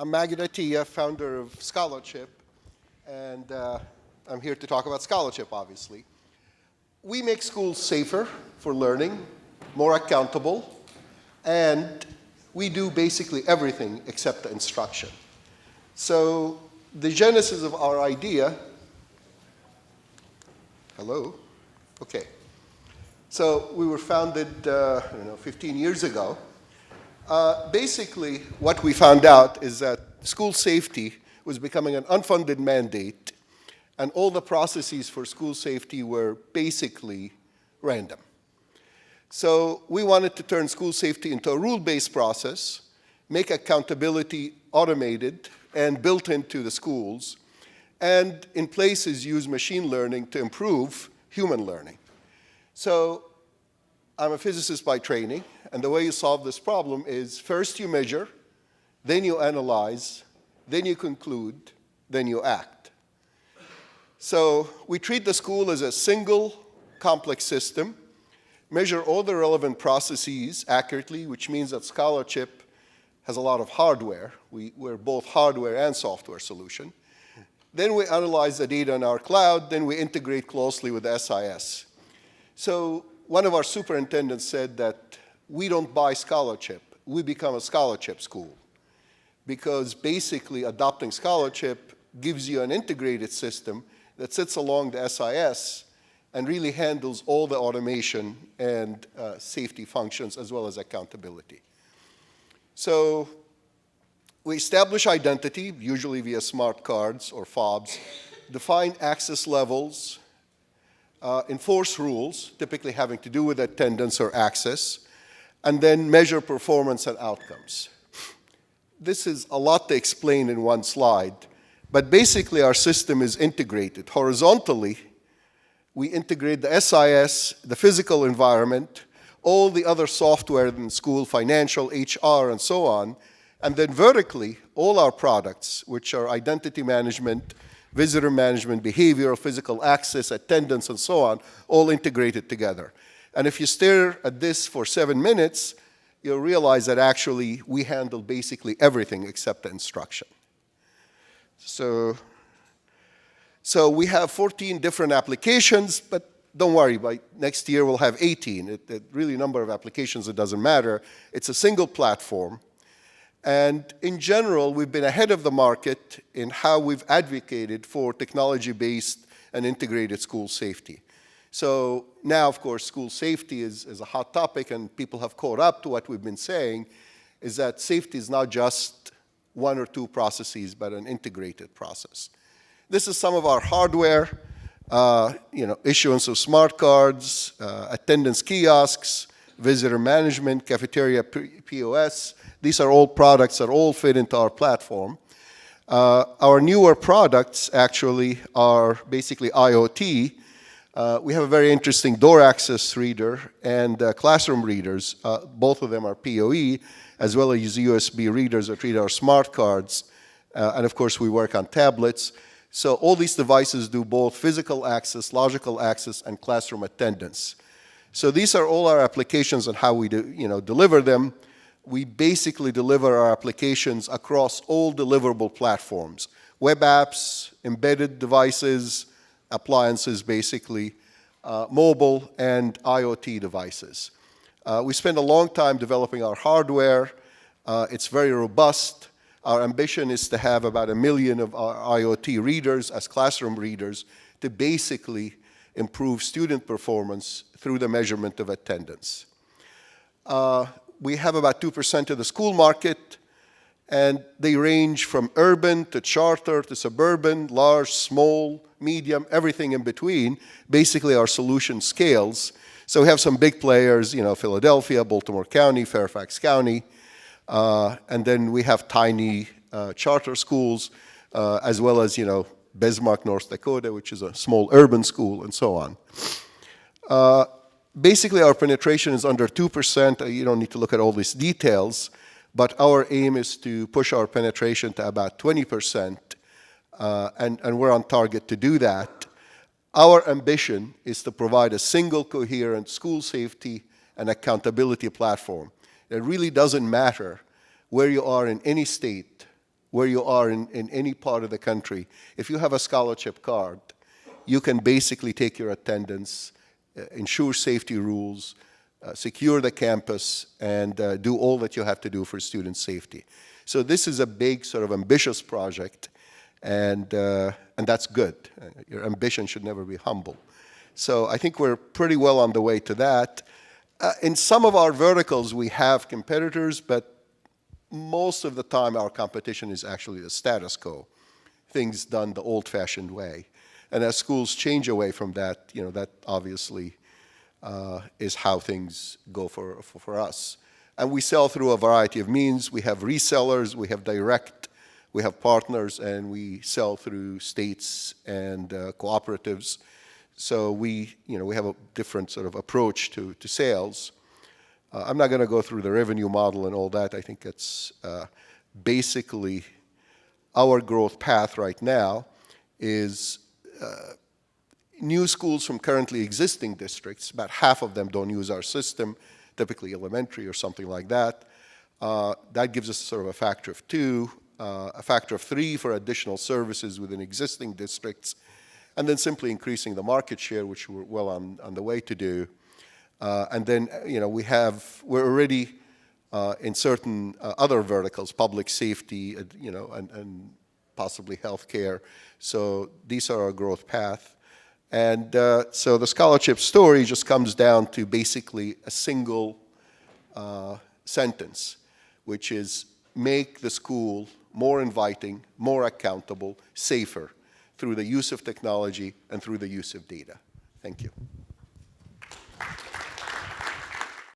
I'm Magid Atiyah, founder of ScholarChip, and I'm here to talk about ScholarChip, obviously. We make schools safer for learning, more accountable, and we do basically everything except the instruction. So the genesis of our idea, hello? Okay. So we were founded 15 years ago. Basically, what we found out is that school safety was becoming an unfunded mandate, and all the processes for school safety were basically random. So we wanted to turn school safety into a rule-based process, make accountability automated and built into the schools, and in places use machine learning to improve human learning. So I'm a physicist by training, and the way you solve this problem is first you measure, then you analyze, then you conclude, then you act. So we treat the school as a single complex system, measure all the relevant processes accurately, which means that ScholarChip has a lot of hardware. We're both hardware and software solution. Then we analyze the data in our cloud, then we integrate closely with SIS. So one of our superintendents said that we don't buy ScholarChip, we become a ScholarChip school. Because basically adopting ScholarChip gives you an integrated system that sits along the SIS and really handles all the automation and safety functions as well as accountability. So we establish identity, usually via smart cards or fobs, define access levels, enforce rules, typically having to do with attendance or access, and then measure performance and outcomes. This is a lot to explain in one slide, but basically our system is integrated. Horizontally, we integrate the SIS, the physical environment, all the other software in school, financial, HR, and so on, and then vertically, all our products, which are identity management, visitor management, behavioral, physical access, attendance, and so on, all integrated together. And if you stare at this for 7 minutes, you'll realize that actually we handle basically everything except the instruction. So we have 14 different applications, but don't worry, by next year we'll have 18. Really number of applications, it doesn't matter. It's a single platform. And in general, we've been ahead of the market in how we've advocated for technology-based and integrated school safety. So now, of course, school safety is a hot topic, and people have caught up to what we've been saying, is that safety is not just one or two processes, but an integrated process. This is some of our hardware, issuance of smart cards, attendance kiosks, visitor management, cafeteria POS. These are all products that all fit into our platform. Our newer products actually are basically IoT. We have a very interesting door access reader and classroom readers. Both of them are PoE, as well as USB readers that read our smart cards. And of course, we work on tablets. So all these devices do both physical access, logical access, and classroom attendance. So these are all our applications and how we deliver them. We basically deliver our applications across all deliverable platforms, web apps, embedded devices, appliances basically, mobile, and IoT devices. We spent a long time developing our hardware. It's very robust. Our ambition is to have about 1 million of our IoT readers as classroom readers to basically improve student performance through the measurement of attendance. We have about 2% of the school market, and they range from urban to charter to suburban, large, small, medium, everything in between. Basically, our solution scales. So we have some big players, Philadelphia, Baltimore County, Fairfax County, and then we have tiny charter schools, as well as, Bismarck, North Dakota, which is a small urban school, and so on. Basically, our penetration is under 2%. You don't need to look at all these details, but our aim is to push our penetration to about 20%, and we're on target to do that. Our ambition is to provide a single coherent school safety and accountability platform. It really doesn't matter where you are in any state where you are in any part of the country, if you have a ScholarChip card, you can basically take your attendance, ensure safety rules, secure the campus, and do all that you have to do for student safety. So this is a big, sort of ambitious project, and that's good. Your ambition should never be humble. So I think we're pretty well on the way to that. In some of our verticals, we have competitors, but most of the time our competition is actually the status quo, things done the old-fashioned way. And as schools change away from that, that obviously is how things go for us. And we sell through a variety of means. We have resellers, we have direct, we have partners, and we sell through states and cooperatives. So we have a different sort of approach to sales. I'm not going to go through the revenue model and all that. I think it's basically our growth path right now is new schools from currently existing districts. About half of them don't use our system, typically elementary or something like that. That gives us sort of a factor of 2, a factor of 3 for additional services within existing districts, and then simply increasing the market share, which we're well on the way to do. And then, we're already in certain other verticals, public safety, and possibly healthcare. So these are our growth path. And so the ScholarChip story just comes down to basically a single sentence, which is make the school more inviting, more accountable, safer through the use of technology and through the use of data. Thank you.